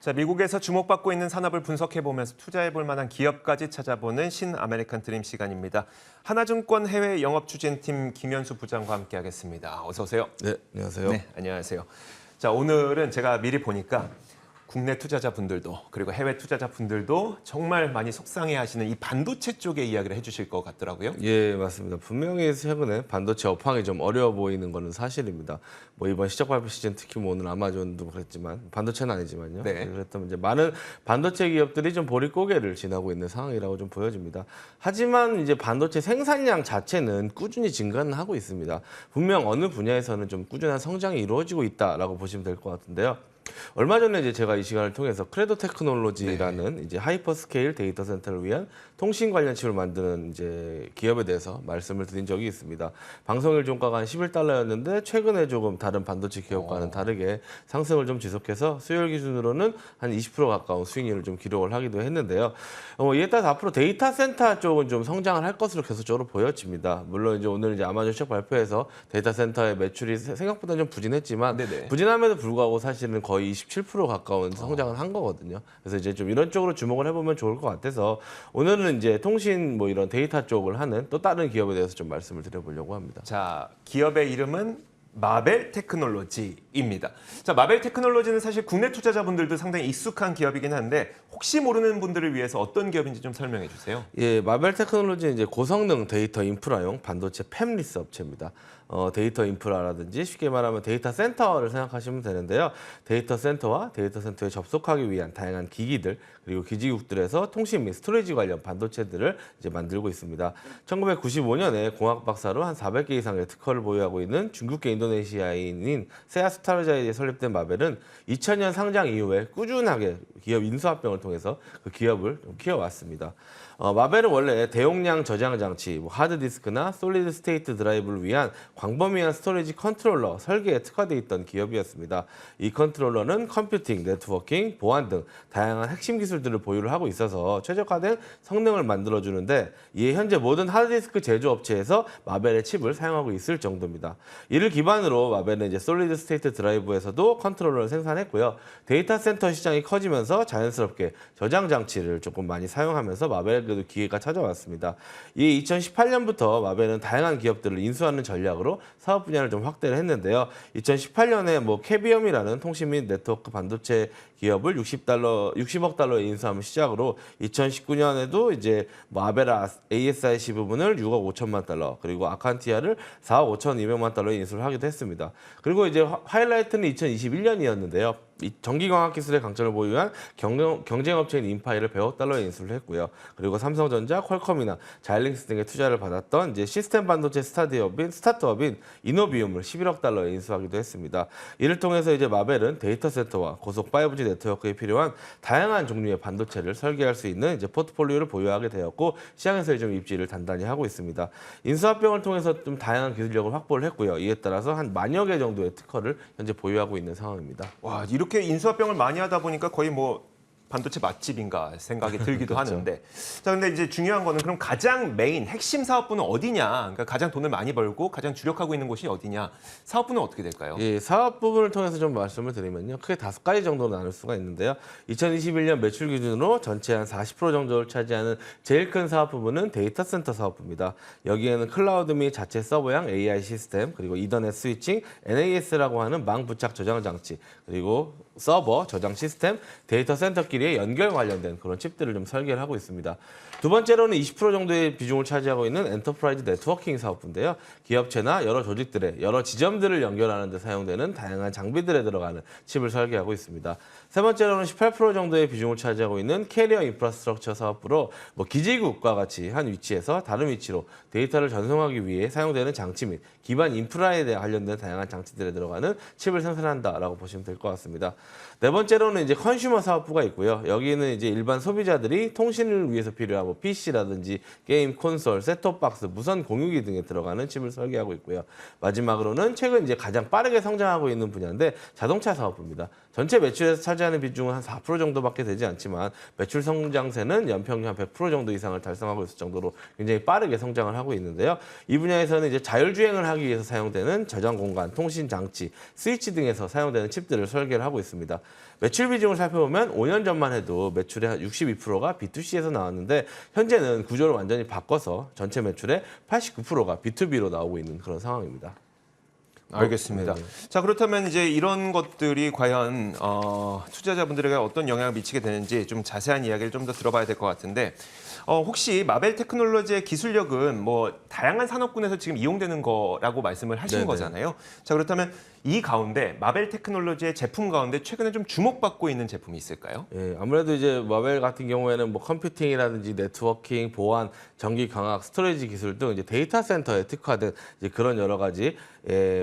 자, 미국에서 주목받고 있는 산업을 분석해보면서 투자해볼 만한 기업까지 찾아보는 신아메리칸 드림 시간입니다. 하나증권 해외 영업추진팀 김현수 부장과 함께하겠습니다. 어서 오세요. 네, 안녕하세요. 네, 안녕하세요. 자, 오늘은 제가 미리 보니까 국내 투자자분들도 그리고 해외 투자자분들도 정말 많이 속상해하시는 이 반도체 쪽의 이야기를 해주실 것 같더라고요. 예, 맞습니다. 분명히 최근에 반도체 업황이 좀 어려워 보이는 거는 사실입니다. 뭐 이번 시적 발표 시즌 특히 뭐 오늘 아마존도 그랬지만 반도체는 아니지만요. 네. 그랬다면 이제 많은 반도체 기업들이 좀 보릿고개를 지나고 있는 상황이라고 좀 보여집니다. 하지만 이제 반도체 생산량 자체는 꾸준히 증가는 하고 있습니다. 분명 어느 분야에서는 좀 꾸준한 성장이 이루어지고 있다라고 보시면 될 것 같은데요. 얼마 전에 이제 제가 이 시간을 통해서 크레도 테크놀로지라는 이제 하이퍼스케일 데이터 센터를 위한 통신 관련 칩을 만드는 이제 기업에 대해서 말씀을 드린 적이 있습니다. 방송일 종가가 한 11달러였는데 최근에 조금 다른 반도체 기업과는 다르게 상승을 좀 지속해서 수요일 기준으로는 한 20% 가까운 수익률을 좀 기록을 하기도 했는데요. 이에 따라서 앞으로 데이터 센터 쪽은 좀 성장을 할 것으로 계속적으로 보여집니다. 물론 이제 오늘 이제 아마존 시적 발표에서 데이터 센터의 매출이 생각보다 좀 부진했지만 부진함에도 불구하고 사실은 거의 27% 가까운 성장을 한 거거든요. 그래서 이제 좀 이런 쪽으로 주목을 해보면 좋을 것 같아서 오늘은 이제 통신 뭐 이런 데이터 쪽을 하는 또 다른 기업에 대해서 좀 말씀을 드려보려고 합니다. 자, 기업의 이름은 마벨 테크놀로지입니다. 자, 마벨 테크놀로지는 사실 국내 투자자분들도 상당히 익숙한 기업이긴 한데 혹시 모르는 분들을 위해서 어떤 기업인지 좀 설명해 주세요. 예, 마벨 테크놀로지는 이제 고성능 데이터 인프라용 반도체 팹리스 업체입니다. 데이터 인프라라든지 쉽게 말하면 데이터 센터를 생각하시면 되는데요. 데이터 센터와 데이터 센터에 접속하기 위한 다양한 기기들 그리고 기지국들에서 통신 및 스토리지 관련 반도체들을 이제 만들고 있습니다. 1995년에 공학 박사로 한 400개 이상의 특허를 보유하고 있는 중국계 인도네시아인인 세아스타르자에 설립된 마벨은 2000년 상장 이후에 꾸준하게 기업 인수합병을 통해서 그 기업을 좀 키워왔습니다. 마벨은 원래 대용량 저장 장치, 뭐 하드디스크나 솔리드 스테이트 드라이브를 위한 광범위한 스토리지 컨트롤러 설계에 특화되어 있던 기업이었습니다. 이 컨트롤러는 컴퓨팅, 네트워킹, 보안 등 다양한 핵심 기술들을 보유를 하고 있어서 최적화된 성능을 만들어주는데 이에 현재 모든 하드디스크 제조업체에서 마벨의 칩을 사용하고 있을 정도입니다. 이를 기반으로 마벨은 이제 솔리드 스테이트 드라이브에서도 컨트롤러를 생산했고요. 데이터 센터 시장이 커지면서 자연스럽게 저장 장치를 조금 많이 사용하면서 마벨 그래도 기회가 찾아왔습니다. 이 2018년부터 마벨은 다양한 기업들을 인수하는 전략으로 사업 분야를 좀 확대를 했는데요. 2018년에 뭐 캐비엄이라는 통신 및 네트워크 반도체 기업을 60억 달러에 인수하면 시작으로 2019년에도 이제 마벨 ASIC 부분을 6억 5천만 달러 그리고 아칸티아를 4억 5천2백만 달러에 인수를 하기도 했습니다. 그리고 이제 하이라이트는 2021년이었는데요. 이 전기광학 기술의 강점을 보유한 경쟁업체인 인파이를 100억 달러에 인수를 했고요. 그리고 삼성전자, 퀄컴이나 자일링스 등의 투자를 받았던 이제 시스템 반도체 스타트업인 이노비움을 11억 달러에 인수하기도 했습니다. 이를 통해서 이제 마벨은 데이터 센터와 고속 5G 네트워크에 필요한 다양한 종류의 반도체를 설계할 수 있는 이제 포트폴리오를 보유하게 되었고 시장에서 좀 입지를 단단히 하고 있습니다. 인수합병을 통해서 좀 다양한 기술력을 확보를 했고요. 이에 따라서 한 만여 개 정도의 특허를 현재 보유하고 있는 상황입니다. 와, 이렇게 인수합병을 많이 하다 보니까 거의 뭐 반도체 맛집인가 생각이 들기도 그렇죠. 하는데 자, 근데 이제 중요한 거는 그럼 가장 메인 핵심 사업부는 어디냐? 그러니까 가장 돈을 많이 벌고 가장 주력하고 있는 곳이 어디냐? 사업부는 어떻게 될까요? 예, 사업 부분을 통해서 좀 말씀을 드리면요. 크게 5가지 정도로 나눌 수가 있는데요. 2021년 매출 기준으로 전체 한 40% 정도를 차지하는 제일 큰 사업 부분은 데이터 센터 사업부입니다. 여기에는 클라우드 및 자체 서버형 AI 시스템, 그리고 이더넷 스위칭, NAS라고 하는 망 부착 저장 장치, 그리고 서버, 저장 시스템, 데이터 센터끼리의 연결 관련된 그런 칩들을 좀 설계를 하고 있습니다. 두 번째로는 20% 정도의 비중을 차지하고 있는 엔터프라이즈 네트워킹 사업부인데요. 기업체나 여러 조직들의 여러 지점들을 연결하는 데 사용되는 다양한 장비들에 들어가는 칩을 설계하고 있습니다. 세 번째로는 18% 정도의 비중을 차지하고 있는 캐리어 인프라스트럭처 사업부로 뭐 기지국과 같이 한 위치에서 다른 위치로 데이터를 전송하기 위해 사용되는 장치 및 기반 인프라에 대해 관련된 다양한 장치들에 들어가는 칩을 생산한다라고 보시면 될 것 같습니다. 네 번째로는 이제 컨슈머 사업부가 있고요. 여기는 이제 일반 소비자들이 통신을 위해서 필요한 뭐 PC라든지 게임 콘솔, 셋톱박스, 무선 공유기 등에 들어가는 칩을 설계하고 있고요. 마지막으로는 최근 이제 가장 빠르게 성장하고 있는 분야인데 자동차 사업부입니다. 전체 매출에서 차지 차지하는 비중은 한 4% 정도밖에 되지 않지만 매출 성장세는 연평균 한 100% 정도 이상을 달성하고 있을 정도로 굉장히 빠르게 성장을 하고 있는데요. 이 분야에서는 이제 자율주행을 하기 위해서 사용되는 저장 공간, 통신 장치, 스위치 등에서 사용되는 칩들을 설계를 하고 있습니다. 매출 비중을 살펴보면 5년 전만 해도 매출의 한 62%가 B2C에서 나왔는데 현재는 구조를 완전히 바꿔서 전체 매출의 89%가 B2B로 나오고 있는 그런 상황입니다. 알겠습니다. 네네. 자, 그렇다면 이제 이런 것들이 과연 투자자분들에게 어떤 영향을 미치게 되는지 좀 자세한 이야기를 좀 더 들어봐야 될 것 같은데 혹시 마벨 테크놀로지의 기술력은 뭐 다양한 산업군에서 지금 이용되는 거라고 말씀을 하신 네네. 거잖아요. 자, 그렇다면 이 가운데 마벨 테크놀로지의 제품 가운데 최근에 좀 주목받고 있는 제품이 있을까요? 예, 아무래도 이제 마벨 같은 경우에는 뭐 컴퓨팅이라든지 네트워킹, 보안, 전기 강화, 스토리지 기술 등 이제 데이터 센터에 특화된 이제 그런 여러 가지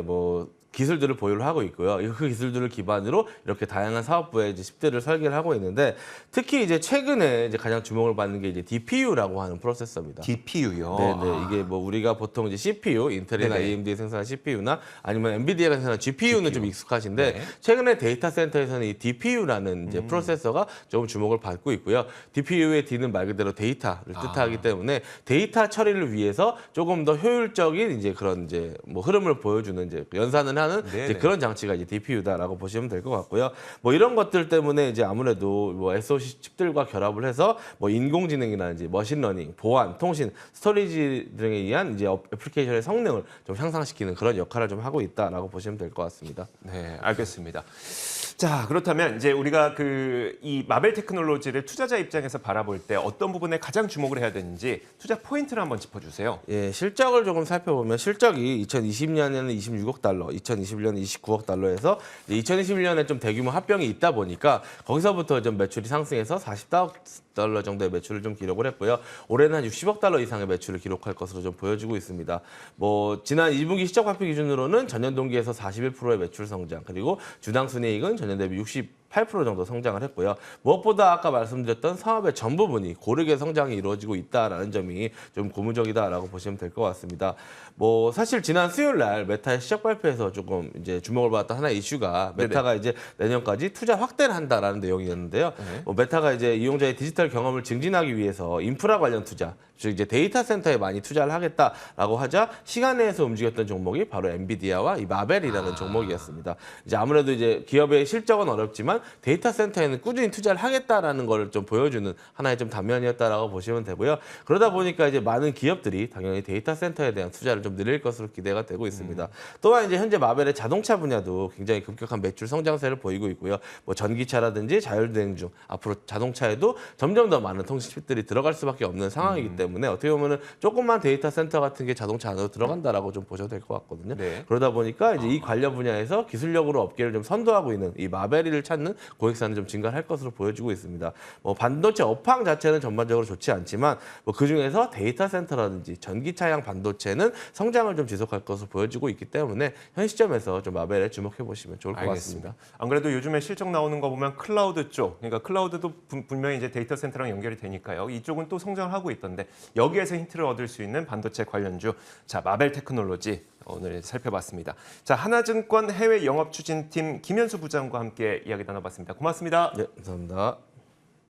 뭐 기술들을 보유를 하고 있고요. 그 기술들을 기반으로 이렇게 다양한 사업부에 이제 칩들을 설계를 하고 있는데 특히 이제 최근에 이제 가장 주목을 받는 게 이제 DPU라고 하는 프로세서입니다. DPU요. 네네. 이게 뭐 우리가 보통 이제 CPU, 인텔이나 네네. AMD가 생산한 CPU나 아니면 엔비디아가 생산한 GPU는 좀 익숙하신데 네. 최근에 데이터 센터에서는 이 DPU라는 이제 프로세서가 조금 주목을 받고 있고요. DPU의 D는 말 그대로 데이터를 뜻하기 때문에 데이터 처리를 위해서 조금 더 효율적인 이제 그런 이제 뭐 흐름을 보여주는 이제 연산을 하는 네네. 이제 그런 장치가 이제 DPU다라고 보시면 될 것 같고요. 뭐 이런 것들 때문에 이제 아무래도 뭐 SoC 칩들과 결합을 해서 뭐 인공지능이라든지 머신러닝, 보안, 통신, 스토리지 등에 의한 이제 애플리케이션의 성능을 좀 향상시키는 그런 역할을 좀 하고 있다라고 보시면 될 것 같습니다. 네, 알겠습니다. 자, 그렇다면 이제 우리가 이 마벨 테크놀로지를 투자자 입장에서 바라볼 때 어떤 부분에 가장 주목을 해야 되는지 투자 포인트를 한번 짚어주세요. 예, 실적을 조금 살펴보면 실적이 2020년에는 26억 달러, 2021년에 29억 달러에서 2021년에 좀 대규모 합병이 있다 보니까 거기서부터 좀 매출이 상승해서 44억 달러 정도의 매출을 좀 기록을 했고요. 올해는 한 60억 달러 이상의 매출을 기록할 것으로 좀 보여지고 있습니다. 뭐 지난 2분기 실적 발표 기준으로는 전년 동기에서 41%의 매출 성장, 그리고 주당 순이익은 전년 대비 8% 정도 성장을 했고요. 무엇보다 아까 말씀드렸던 사업의 전 부분이 고르게 성장이 이루어지고 있다라는 점이 좀 고무적이다라고 보시면 될 것 같습니다. 뭐 사실 지난 수요일 날 메타의 시작 발표에서 조금 이제 주목을 받았던 하나의 이슈가 메타가 이제 내년까지 투자 확대를 한다라는 내용이었는데요. 네. 뭐 메타가 이제 이용자의 디지털 경험을 증진하기 위해서 인프라 관련 투자, 즉 이제 데이터 센터에 많이 투자를 하겠다라고 하자 시간 내에서 움직였던 종목이 바로 엔비디아와 이 마벨이라는 종목이었습니다. 이제 아무래도 이제 기업의 실적은 어렵지만 데이터 센터에는 꾸준히 투자를 하겠다라는 걸 좀 보여주는 하나의 좀 단면이었다라고 보시면 되고요. 그러다 보니까 이제 많은 기업들이 당연히 데이터 센터에 대한 투자를 좀 늘릴 것으로 기대가 되고 있습니다. 또한 이제 현재 마벨의 자동차 분야도 굉장히 급격한 매출 성장세를 보이고 있고요. 뭐 전기차라든지 자율주행 중 앞으로 자동차에도 점점 더 많은 통신 칩들이 들어갈 수밖에 없는 상황이기 때문에 어떻게 보면은 조금만 데이터 센터 같은 게 자동차 안으로 들어간다라고 좀 보셔도 될 것 같거든요. 네. 그러다 보니까 이제 이 관련 분야에서 기술력으로 업계를 좀 선도하고 있는 이 마벨을 찾는 고객사는 좀 증가할 것으로 보여지고 있습니다. 뭐 반도체 업황 자체는 전반적으로 좋지 않지만 뭐 그중에서 데이터 센터라든지 전기차량 반도체는 성장을 좀 지속할 것으로 보여지고 있기 때문에 현 시점에서 좀 마벨에 주목해 보시면 좋을 것 알겠습니다. 같습니다. 안 그래도 요즘에 실적 나오는 거 보면 클라우드 쪽, 그러니까 클라우드도 분명히 이제 데이터 센터랑 연결이 되니까요. 이쪽은 또 성장을 하고 있던데 여기에서 힌트를 얻을 수 있는 반도체 관련주, 자 마벨 테크놀로지 오늘 살펴봤습니다. 자 하나증권 해외 영업 추진팀 김현수 부장과 함께 이야기 나눠봤습니다. 고맙습니다. 네, 감사합니다.